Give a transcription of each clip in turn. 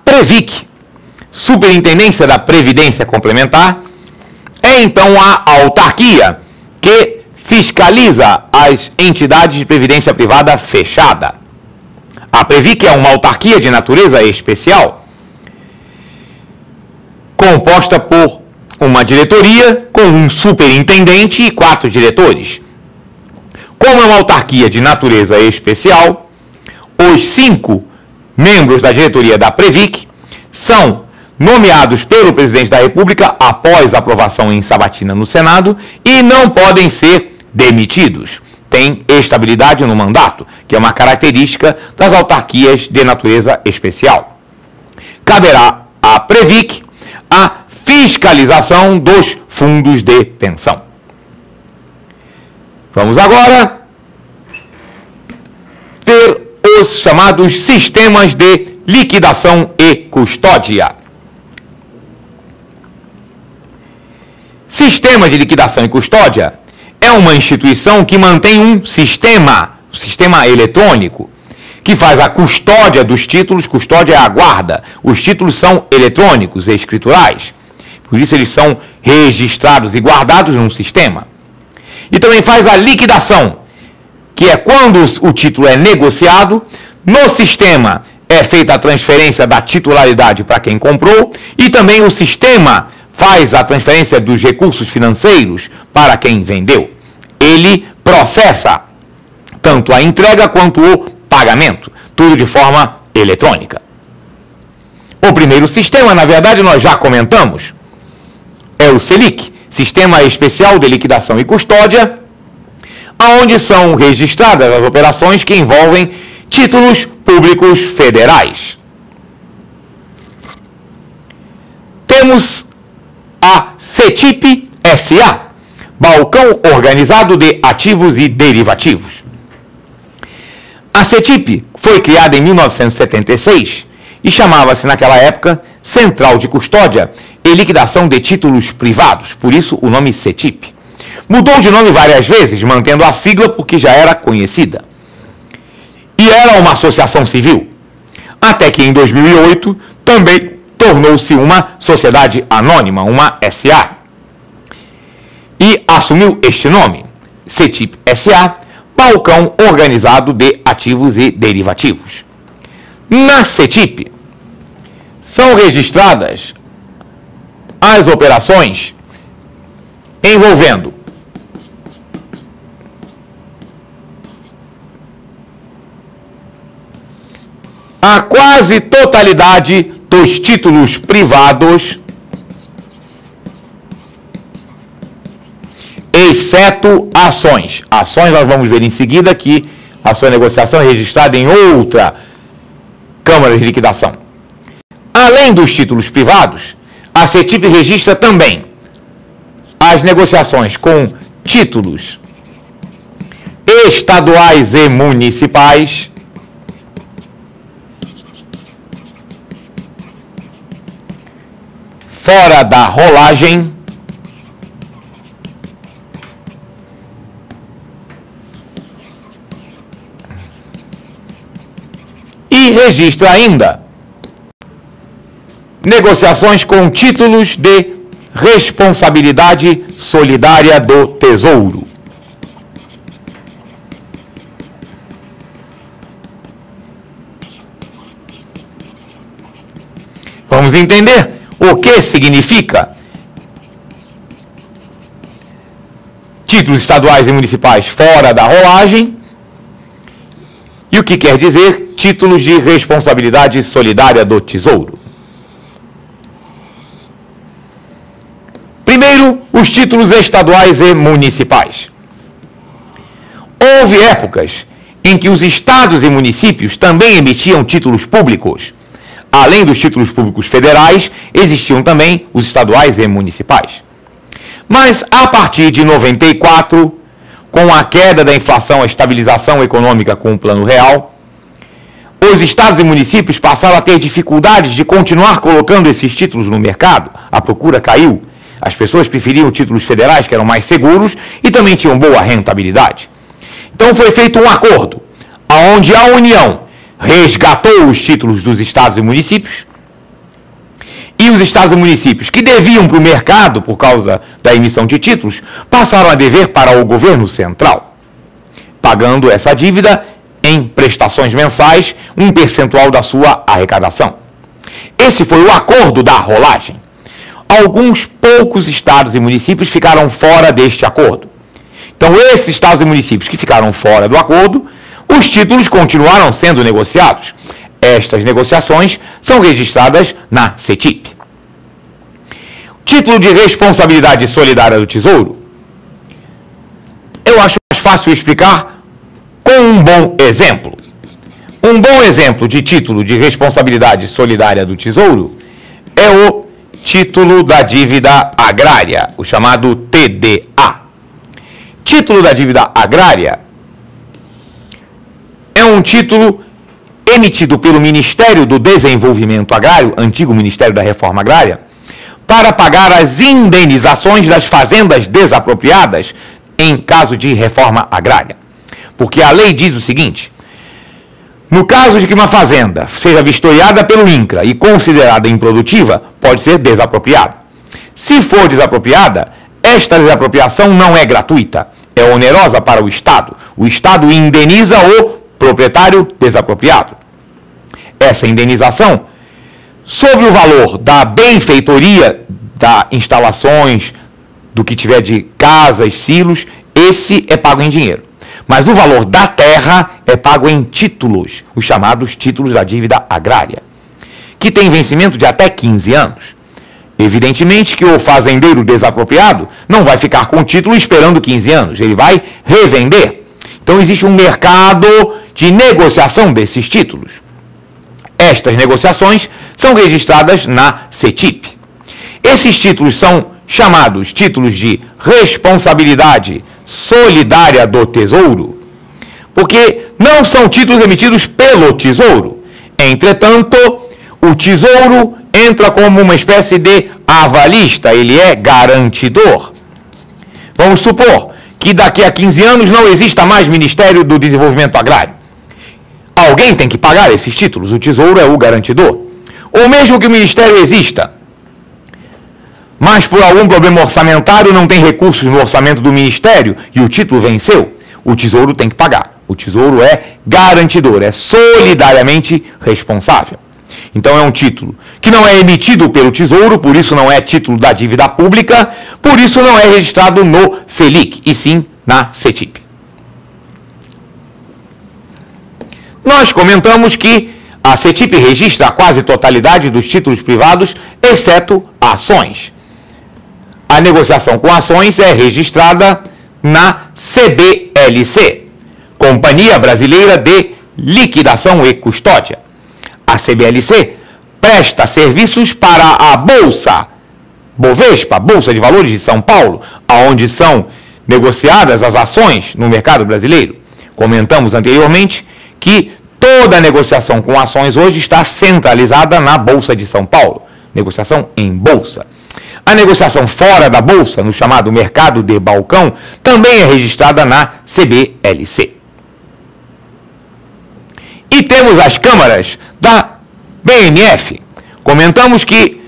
Previc, Superintendência da Previdência Complementar, é então a autarquia que fiscaliza as entidades de previdência privada fechada. A Previc é uma autarquia de natureza especial, composta por uma diretoria com um superintendente e 4 diretores. Como é uma autarquia de natureza especial, os 5 membros da diretoria da Previc são nomeados pelo presidente da República após aprovação em sabatina no Senado e não podem ser demitidos. Tem estabilidade no mandato, que é uma característica das autarquias de natureza especial. Caberá à Previc a fiscalização dos fundos de pensão. Vamos agora ver os chamados sistemas de liquidação e custódia. Sistema de liquidação e custódia é uma instituição que mantém um sistema eletrônico, que faz a custódia dos títulos. Custódia é a guarda. Os títulos são eletrônicos e escriturais. Por isso eles são registrados e guardados num sistema. E também faz a liquidação, que é quando o título é negociado, no sistema é feita a transferência da titularidade para quem comprou e também o sistema faz a transferência dos recursos financeiros para quem vendeu. Ele processa tanto a entrega quanto o pagamento, tudo de forma eletrônica. O primeiro sistema, na verdade, nós já comentamos, é o SELIC, Sistema Especial de Liquidação e Custódia, onde são registradas as operações que envolvem títulos públicos federais. Temos a CETIP SA, Balcão Organizado de Ativos e Derivativos. A CETIP foi criada em 1976 e chamava-se naquela época Central de Custódia e Liquidação de Títulos Privados, por isso o nome CETIP. Mudou de nome várias vezes, mantendo a sigla porque já era conhecida. E era uma associação civil, até que em 2008 também tornou-se uma sociedade anônima, uma SA, e assumiu este nome, CETIP SA, Balcão Organizado de Ativos e Derivativos. Na CETIP são registradas as operações envolvendo a quase totalidade dos títulos privados, exceto ações. Ações nós vamos ver em seguida que a sua negociação é registrada em outra Câmara de Liquidação. Além dos títulos privados, a CETIP registra também as negociações com títulos estaduais e municipais, fora da rolagem, e registra ainda negociações com títulos de responsabilidade solidária do Tesouro. Vamos entender o que significa títulos estaduais e municipais fora da rolagem e o que quer dizer títulos de responsabilidade solidária do Tesouro. Primeiro, os títulos estaduais e municipais. Houve épocas em que os estados e municípios também emitiam títulos públicos. Além dos títulos públicos federais, existiam também os estaduais e municipais. Mas, a partir de 94, com a queda da inflação, a estabilização econômica com o Plano Real, os estados e municípios passaram a ter dificuldades de continuar colocando esses títulos no mercado. A procura caiu. As pessoas preferiam títulos federais, que eram mais seguros e também tinham boa rentabilidade. Então foi feito um acordo, onde a União resgatou os títulos dos estados e municípios E os estados e municípios que deviam para o mercado por causa da emissão de títulos passaram a dever para o governo central, pagando essa dívida em prestações mensais, um percentual da sua arrecadação. Esse foi o acordo da rolagem. Alguns poucos estados e municípios ficaram fora deste acordo. Então, esses estados e municípios que ficaram fora do acordo, os títulos continuaram sendo negociados. Estas negociações são registradas na CETIP. Título de responsabilidade solidária do Tesouro. Eu acho mais fácil explicar com um bom exemplo. Um bom exemplo de título de responsabilidade solidária do Tesouro é o título da dívida agrária, o chamado TDA. Título da dívida agrária é um título emitido pelo Ministério do Desenvolvimento Agrário, antigo Ministério da Reforma Agrária, para pagar as indenizações das fazendas desapropriadas em caso de reforma agrária. Porque a lei diz o seguinte: no caso de que uma fazenda seja vistoriada pelo INCRA e considerada improdutiva, pode ser desapropriada. Se for desapropriada, esta desapropriação não é gratuita, é onerosa para o Estado. O Estado indeniza o proprietário desapropriado. Essa indenização, sobre o valor da benfeitoria, das instalações, do que tiver de casas, silos, esse é pago em dinheiro. Mas o valor da terra é pago em títulos, os chamados títulos da dívida agrária, que tem vencimento de até 15 anos. Evidentemente que o fazendeiro desapropriado não vai ficar com o título esperando 15 anos, ele vai revender. Então existe um mercado de negociação desses títulos. Estas negociações são registradas na CETIP. Esses títulos são chamados títulos de responsabilidade solidária do Tesouro, porque não são títulos emitidos pelo Tesouro. Entretanto, o Tesouro entra como uma espécie de avalista, ele é garantidor. Vamos supor que daqui a 15 anos não exista mais Ministério do Desenvolvimento Agrário. Alguém tem que pagar esses títulos, o Tesouro é o garantidor. Ou mesmo que o Ministério exista, mas por algum problema orçamentário não tem recursos no orçamento do Ministério e o título venceu, o Tesouro tem que pagar. O Tesouro é garantidor, é solidariamente responsável. Então é um título que não é emitido pelo Tesouro, por isso não é título da dívida pública, por isso não é registrado no FELIC, e sim na CETIP. Nós comentamos que a CETIP registra a quase totalidade dos títulos privados, exceto ações. A negociação com ações é registrada na CBLC, Companhia Brasileira de Liquidação e Custódia. A CBLC presta serviços para a Bolsa Bovespa, Bolsa de Valores de São Paulo, onde são negociadas as ações no mercado brasileiro. Comentamos anteriormente que toda a negociação com ações hoje está centralizada na Bolsa de São Paulo, negociação em bolsa. A negociação fora da bolsa, no chamado mercado de balcão, também é registrada na CBLC. E temos as câmaras da BMF. Comentamos que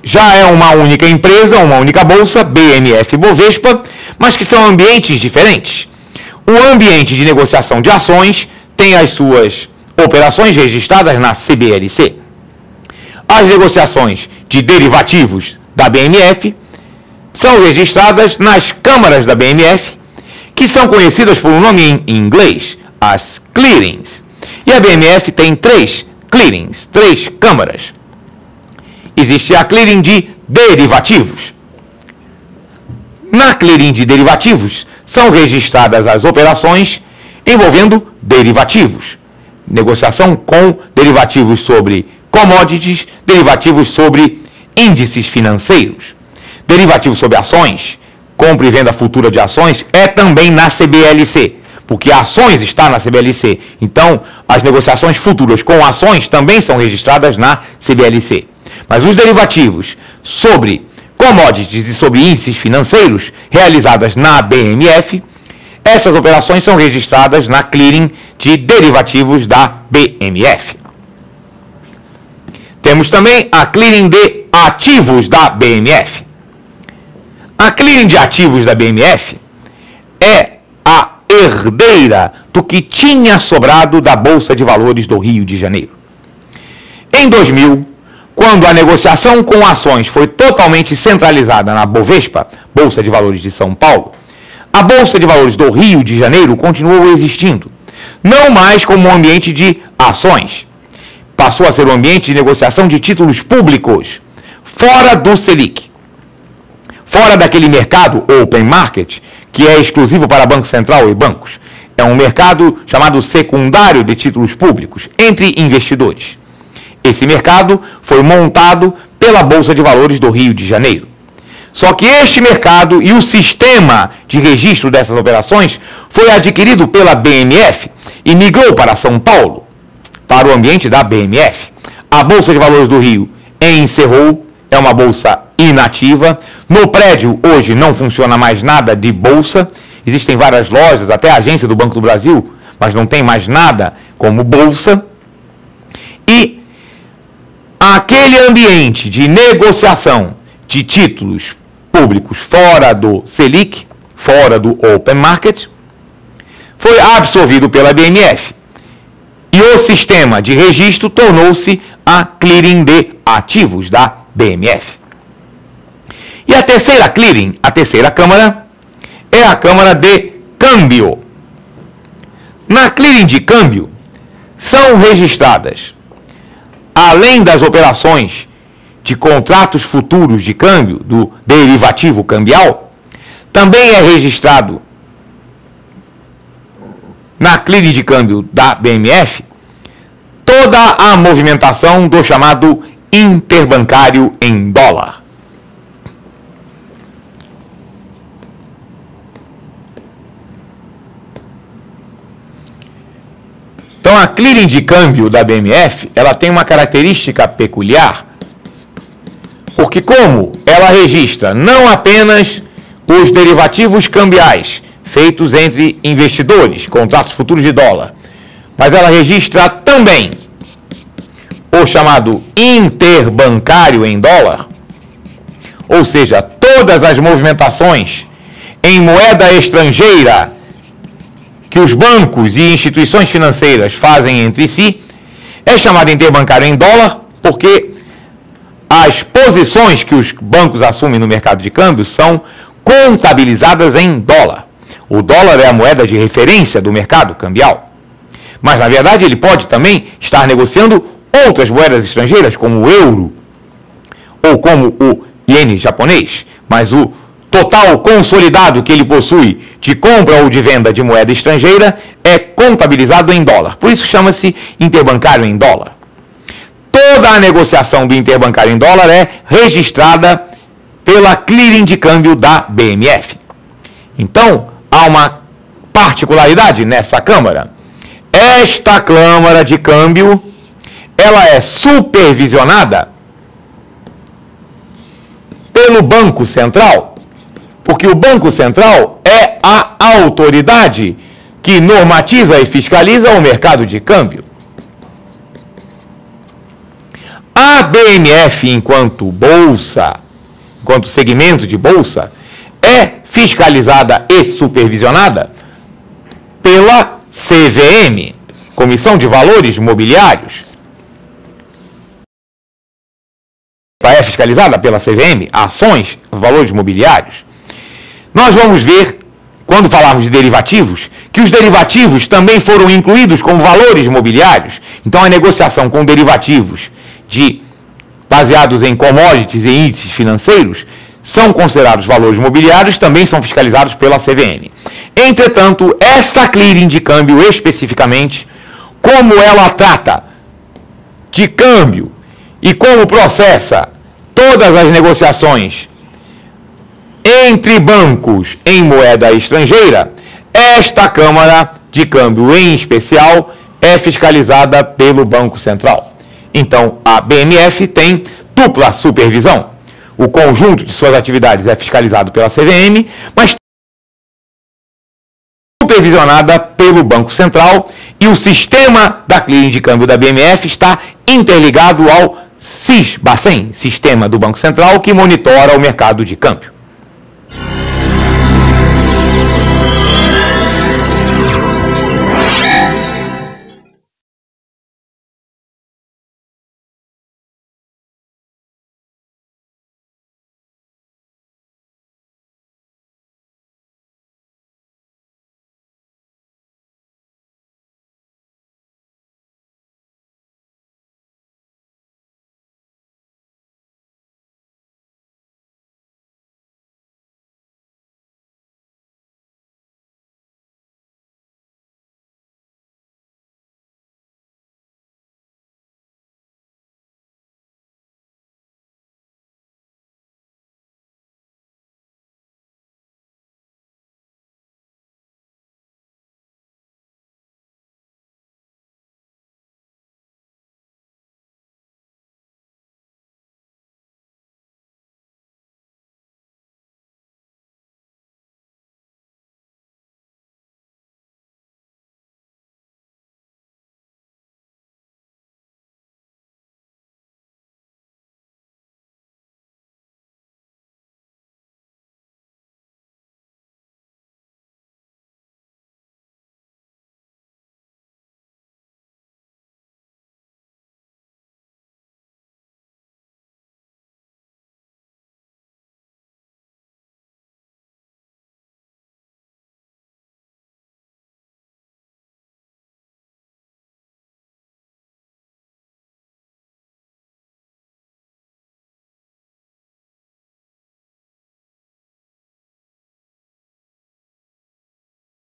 já é uma única empresa, uma única bolsa, BMF Bovespa, mas que são ambientes diferentes. O ambiente de negociação de ações tem as suas operações registradas na CBLC. As negociações de derivativos da BMF são registradas nas câmaras da BMF, que são conhecidas por um nome em inglês, as clearings. E a BMF tem 3 clearings, 3 câmaras. Existe a clearing de derivativos. Na clearing de derivativos são registradas as operações envolvendo derivativos. Negociação com derivativos sobre commodities, derivativos sobre índices financeiros. Derivativos sobre ações, compra e venda futura de ações, é também na CBLC, porque ações está na CBLC. Então, as negociações futuras com ações também são registradas na CBLC. Mas os derivativos sobre commodities e sobre índices financeiros realizadas na BMF, essas operações são registradas na clearing de derivativos da BMF. Temos também a clearing de ativos da BMF. A clearing de ativos da BMF é a herdeira do que tinha sobrado da Bolsa de Valores do Rio de Janeiro. Em 2000, quando a negociação com ações foi totalmente centralizada na Bovespa, Bolsa de Valores de São Paulo, a Bolsa de Valores do Rio de Janeiro continuou existindo, não mais como um ambiente de ações. Passou a ser um ambiente de negociação de títulos públicos, fora do Selic, fora daquele mercado open market, que é exclusivo para Banco Central e bancos. É um mercado chamado secundário de títulos públicos, entre investidores. Esse mercado foi montado pela Bolsa de Valores do Rio de Janeiro. Só que este mercado e o sistema de registro dessas operações foi adquirido pela BMF e migrou para São Paulo, para o ambiente da BMF. A Bolsa de Valores do Rio encerrou, é uma bolsa inativa. No prédio, hoje, não funciona mais nada de bolsa. Existem várias lojas, até a agência do Banco do Brasil, mas não tem mais nada como bolsa. E aquele ambiente de negociação de títulos públicos fora do Selic, fora do Open Market, foi absorvido pela BMF. E o sistema de registro tornou-se a clearing de ativos da BMF. E a terceira clearing, a terceira câmara, é a Câmara de Câmbio. Na clearing de câmbio, são registradas, além das operações de contratos futuros de câmbio, do derivativo cambial, também é registrado na clearing de câmbio da BMF toda a movimentação do chamado interbancário em dólar. Então, a clearing de câmbio da BMF, ela tem uma característica peculiar, porque como ela registra não apenas os derivativos cambiais feitos entre investidores, contratos futuros de dólar, mas ela registra também o chamado interbancário em dólar, ou seja, todas as movimentações em moeda estrangeira que os bancos e instituições financeiras fazem entre si, é chamado interbancário em dólar porque as posições que os bancos assumem no mercado de câmbio são contabilizadas em dólar. O dólar é a moeda de referência do mercado cambial. Mas, na verdade, ele pode também estar negociando outras moedas estrangeiras, como o euro ou como o iene japonês. Mas o total consolidado que ele possui de compra ou de venda de moeda estrangeira é contabilizado em dólar. Por isso chama-se interbancário em dólar. Toda a negociação do interbancário em dólar é registrada pela clearing de câmbio da BMF. Então, há uma particularidade nessa Câmara. Esta Câmara de Câmbio, ela é supervisionada pelo Banco Central, porque o Banco Central é a autoridade que normatiza e fiscaliza o mercado de câmbio. A BMF, enquanto bolsa, enquanto segmento de bolsa, é fiscalizada e supervisionada pela CVM, Comissão de Valores Mobiliários. É fiscalizada pela CVM, ações, valores mobiliários. Nós vamos ver, quando falarmos de derivativos, que os derivativos também foram incluídos como valores mobiliários. Então, a negociação com derivativos baseados em commodities e índices financeiros são considerados valores mobiliários, também são fiscalizados pela CVM. Entretanto, essa clearing de câmbio especificamente, como ela trata de câmbio e como processa todas as negociações entre bancos em moeda estrangeira, esta Câmara de Câmbio em especial é fiscalizada pelo Banco Central. Então, a BMF tem dupla supervisão. O conjunto de suas atividades é fiscalizado pela CVM, mas supervisionada pelo Banco Central, e o sistema da clearing de câmbio da BMF está interligado ao Bacen, sistema do Banco Central que monitora o mercado de câmbio.